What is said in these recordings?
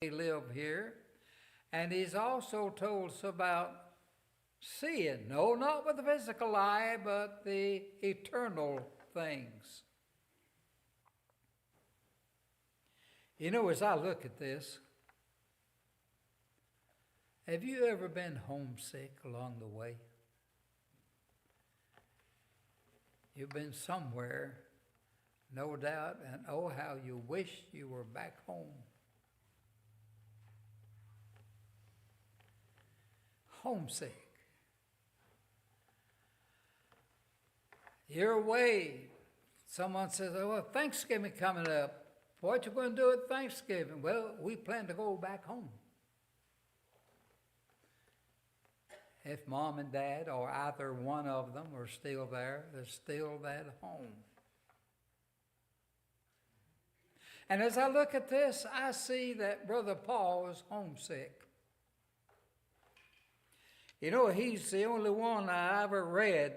we live here. And he's also told us about seeing, no, not with the physical eye, but the eternal things. You know, as I look at this, have you ever been homesick along the way? You've been somewhere, no doubt, and oh, how you wish you were back home. Homesick. You're away. Someone says, oh, well, Thanksgiving coming up. What you going to do at Thanksgiving? Well, we plan to go back home. If mom and dad or either one of them are still there, they're still at home. And as I look at this, I see that Brother Paul is homesick. You know, he's the only one I ever read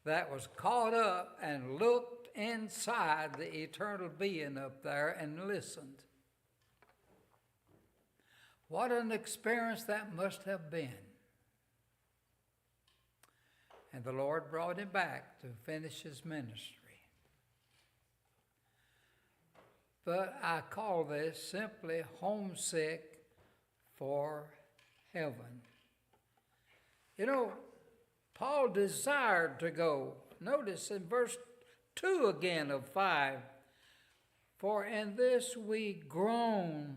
that was caught up and looked inside the eternal being up there and listened. What an experience that must have been. And the Lord brought him back to finish his ministry. But I call this simply homesick for heaven. You know, Paul desired to go. Notice in verse 2 again of 5, for in this we groan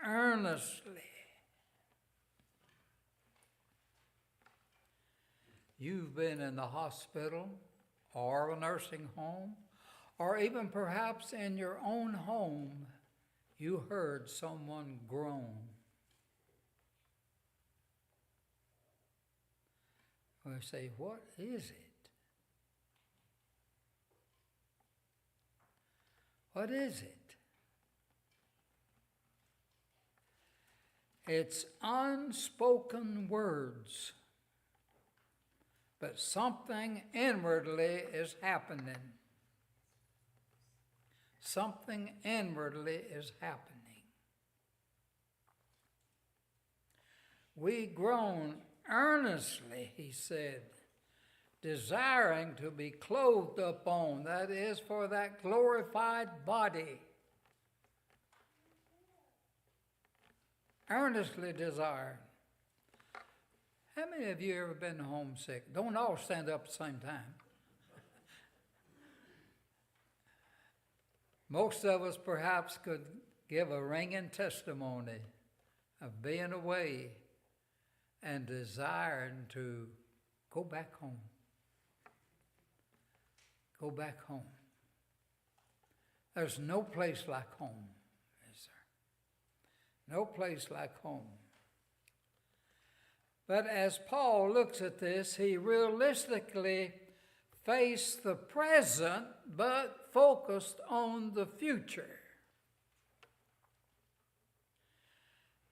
earnestly. You've been in the hospital or a nursing home, or even perhaps in your own home, you heard someone groan. We say, what is it? What is it? It's unspoken words, but something inwardly is happening. Something inwardly is happening. We groan earnestly, he said, desiring to be clothed upon, that is, for that glorified body. Earnestly desired. How many of you ever been homesick? Don't all stand up at the same time. Most of us perhaps could give a ringing testimony of being away and desiring to go back home. Go back home. There's no place like home, is there? No place like home. But as Paul looks at this, he realistically faced the present, but focused on the future.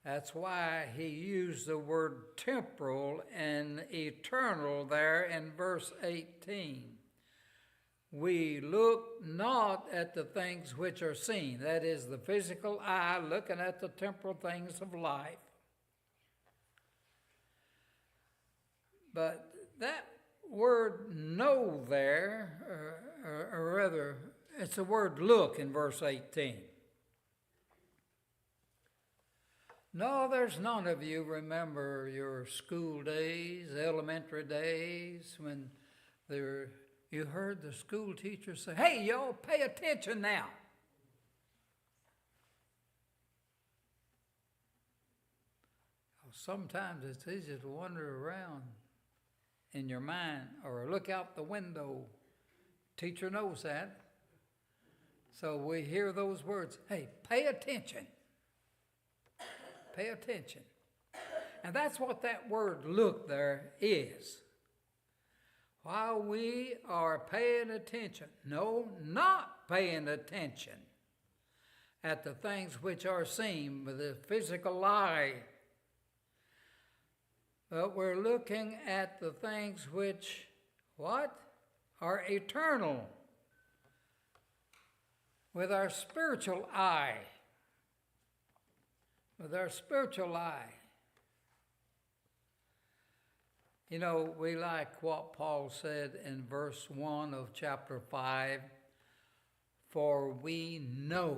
That's why he used the word temporal and eternal there in verse 18. We look not at the things which are seen, that is, the physical eye looking at the temporal things of life. But that word know there, or rather, it's the word look in verse 18. No, there's none of you remember your school days, elementary days, when you heard the school teacher say, hey, y'all, pay attention now. Sometimes it's easy to wander around in your mind or look out the window. Teacher knows that. So we hear those words, hey, pay attention. Pay attention. And that's what that word look there is. While we are paying attention, no, not paying attention at the things which are seen with the physical eye, but we're looking at the things which, what? Are eternal with our spiritual eye. with our spiritual eye. You know, we like what Paul said in verse 1 of chapter 5, for we know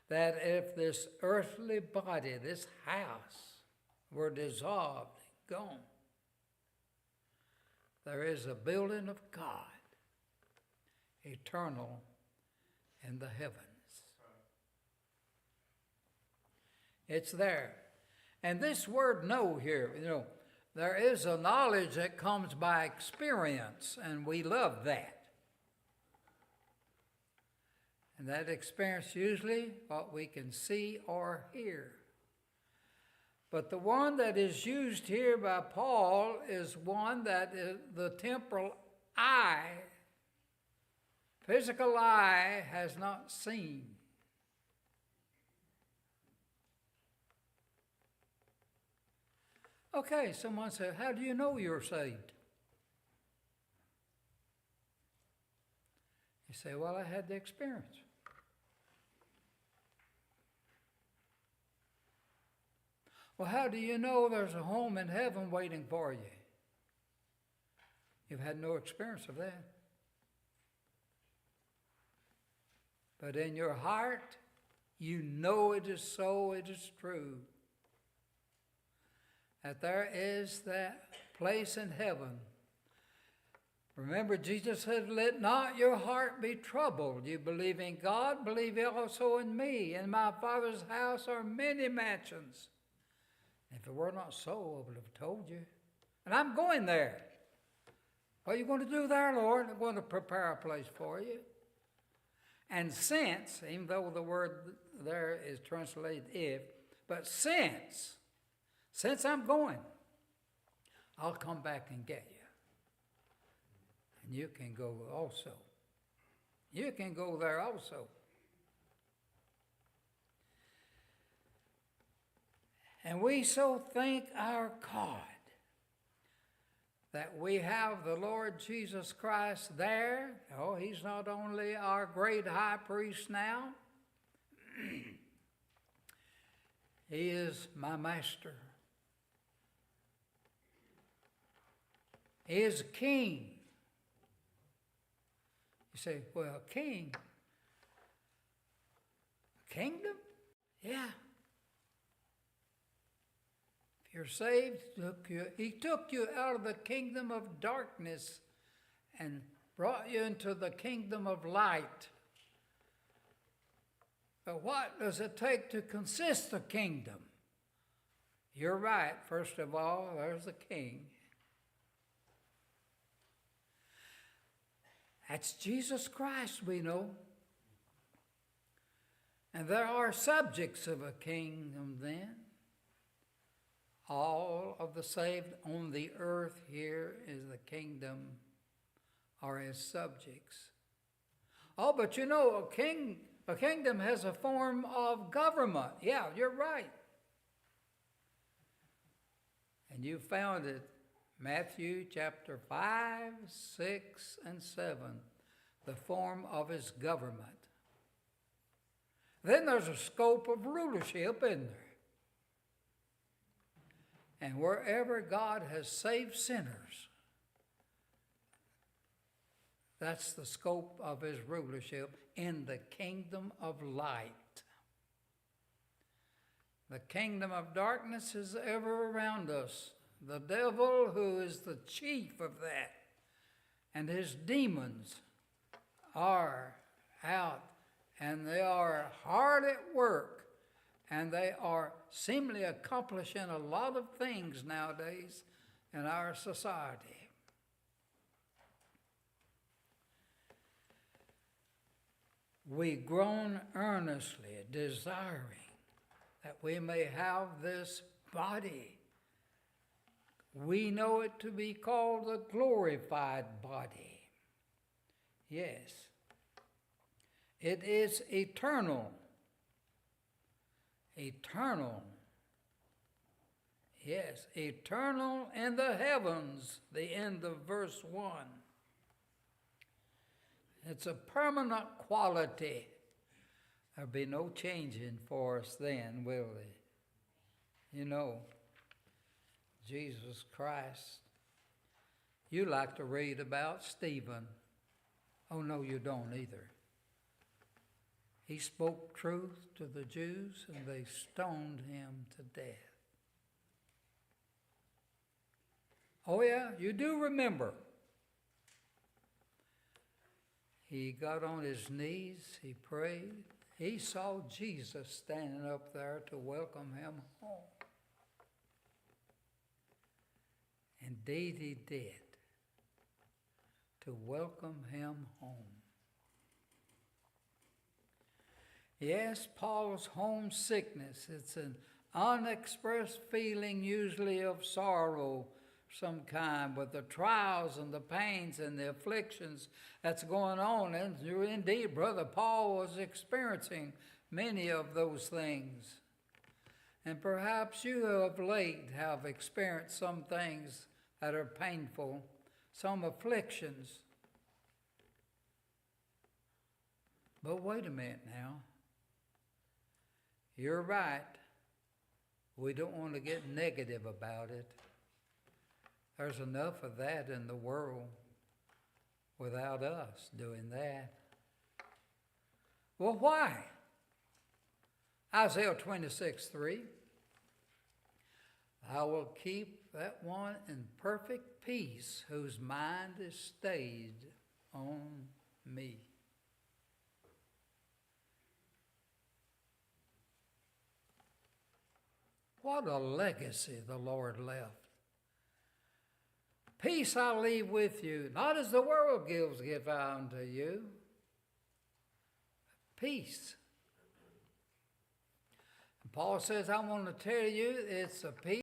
that if this earthly body, this house, were dissolved, gone, there is a building of God, eternal in the heavens. It's there. And this word know here, you know, there is a knowledge that comes by experience, and we love that. And that experience usually what we can see or hear. But the one that is used here by Paul is one that is the temporal eye, physical eye has not seen. Okay, someone said, how do you know you're saved? You say, well, I had the experience. Well, how do you know there's a home in heaven waiting for you? You've had no experience of that. But in your heart, you know it is so, it is true, that there is that place in heaven. Remember, Jesus said, let not your heart be troubled. You believe in God, believe also in me. In my Father's house are many mansions. If it were not so, I would have told you. And I'm going there. What are you going to do there, Lord? I'm going to prepare a place for you. And since, even though the word there is translated if, but since I'm going, I'll come back and get you. And you can go also. You can go there also. And we so thank our God that we have the Lord Jesus Christ there. Oh, he's not only our great high priest now, he is my master. He is a king. You say, well, king? Kingdom? Yeah. If you're saved, he took you out of the kingdom of darkness and brought you into the kingdom of light. But what does it take to consist a kingdom? You're right. First of all, there's the king. That's Jesus Christ, we know. And there are subjects of a kingdom then. All of the saved on the earth here is the kingdom or his subjects. Oh, but you know, a kingdom has a form of government. Yeah, you're right. And you found it, Matthew chapter 5, 6, and 7, the form of his government. Then there's a scope of rulership in there. And wherever God has saved sinners, that's the scope of his rulership in the kingdom of light. The kingdom of darkness is ever around us. The devil, who is the chief of that, and his demons are out, and they are hard at work, and they are seemingly accomplishing a lot of things nowadays in our society. We groan earnestly, desiring that we may have this body. We know it to be called the glorified body. Yes. It is eternal. Eternal. Yes, eternal in the heavens, the end of verse 1. It's a permanent quality. There'll be no changing for us then, will there? You know, Jesus Christ. You like to read about Stephen. Oh, no, you don't either. He spoke truth to the Jews, and they stoned him to death. Oh, yeah, you do remember. He got on his knees, he prayed. He saw Jesus standing up there to welcome him home. Indeed, he did, to welcome him home. Yes, Paul's homesickness, it's an unexpressed feeling usually of sorrow some kind, with the trials and the pains and the afflictions that's going on. And indeed, Brother Paul was experiencing many of those things. And perhaps you of late have experienced some things that are painful, some afflictions. But wait a minute now. You're right. We don't want to get negative about it. There's enough of that in the world without us doing that. Well, why? Isaiah 26:3. I will keep that one in perfect peace whose mind is stayed on me. What a legacy the Lord left. Peace I leave with you, not as the world gives, give I unto you. Peace. And Paul says, I want to tell you, it's a peace